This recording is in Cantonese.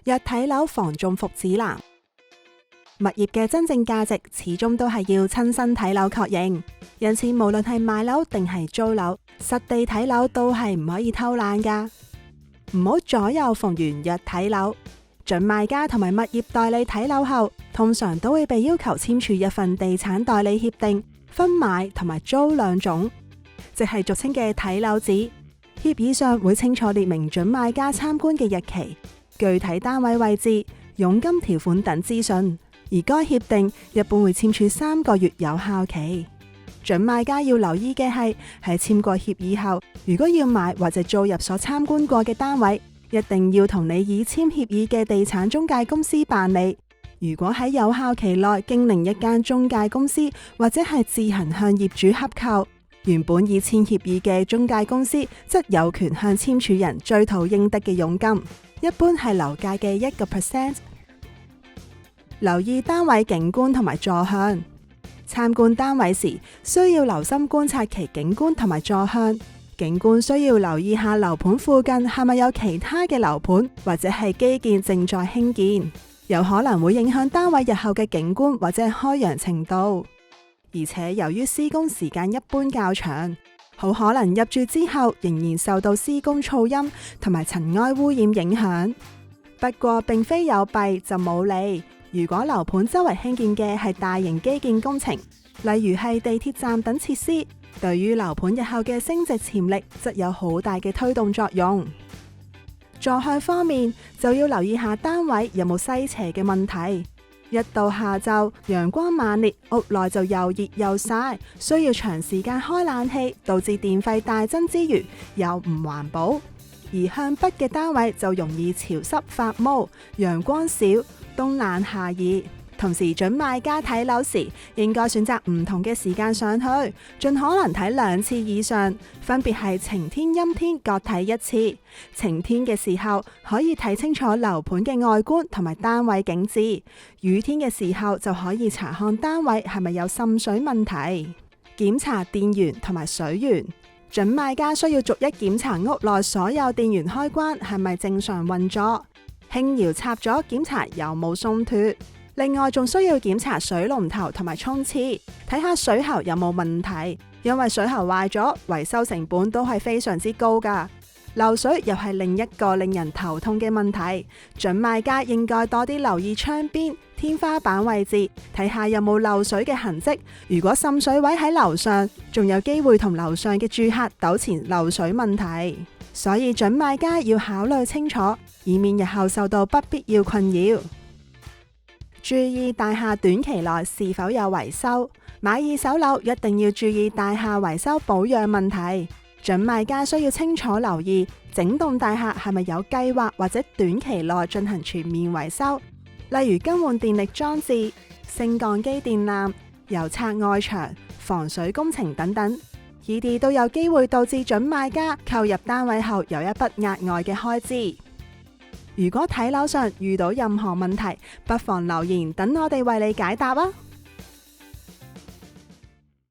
約睇樓房中伏指南。物業嘅真正價值始終都係要親身睇樓確認，因此無論係買樓定係租樓，實地睇樓都係唔可以偷懶㗎。唔好左右逢源約睇樓。準買家同埋物業代理睇樓後，通常都會被要求簽署一份地產代理協定，分買同埋租兩種，即係俗稱嘅睇樓紙。協議上會清楚列明準買家參觀嘅日期、具體單位位置、佣金條款等資訊。而該協定一般會簽署3個月有效期。準買家要留意嘅係，喺簽過協議後，如果要買或者租入所參觀過嘅單位，一定要同你已簽協議嘅地產中介公司辦理。如果喺有效期內經另一間中介公司或者係自行向業主洽購，原本已簽協議嘅中介公司則有權向簽署人追討應得嘅佣金，一般係樓價嘅1%。留意單位景觀同埋坐向。參觀單位時，需要留心觀察其景觀同埋坐向。景觀需要留意下樓盤附近係咪有其他嘅樓盤或者係基建正在興建，有可能會影響單位日後嘅景觀或者係開揚程度。而且由於施工時間一般較長，好可能入住之後仍然受到施工噪音同埋塵埃污染影響。不過並非有弊就冇利。如果樓盤周圍興建嘅係大型基建工程，例如係地鐵站等設施，對於樓盤日後嘅升值潛力則有好大嘅推動作用。坐向方面就要留意下單位有冇西斜嘅問題。一到下晝陽光猛烈，屋內就又熱又曬，需要長時間開冷氣，導致電費大增之餘又唔環保。而向北嘅單位就容易潮濕發毛，陽光少，冬冷夏熱。同時準買家睇樓時應該選擇唔同嘅時間上去，盡可能睇2次以上，分別係晴天陰天各睇1次。晴天嘅時候可以睇清楚樓盤嘅外觀同埋單位景致，雨天嘅時候就可以查看單位係咪有滲水問題。檢查電源同埋水源。準買家需要逐一檢查屋內所有電源開關係咪正常運作，輕搖插咗檢查有冇鬆脫。另外仲需要檢查水龍頭同埋沖廁，睇下水喉有冇問題，因為水喉壞咗，維修成本都係非常之高㗎。漏水又係另一個令人頭痛嘅問題，準買家應該多啲留意窗邊、天花板位置，睇下有冇漏水嘅痕跡。如果滲水位喺樓上，仲有機會同樓上嘅住客糾纏漏水問題，所以準買家要考慮清楚，以免日後受到不必要困擾。注意大廈短期內是否有維修，買二手樓一定要注意大廈維修保養問題。準買家需要清楚留意整棟大廈係咪有計劃或者短期內進行全面維修，例如更換電力裝置、升降機電纜、油拆外牆、防水工程等等，呢啲都有機會導致準買家購入單位後有一筆額外嘅開支。如果睇樓上遇到任何問題，不妨留言等我哋為你解答啊！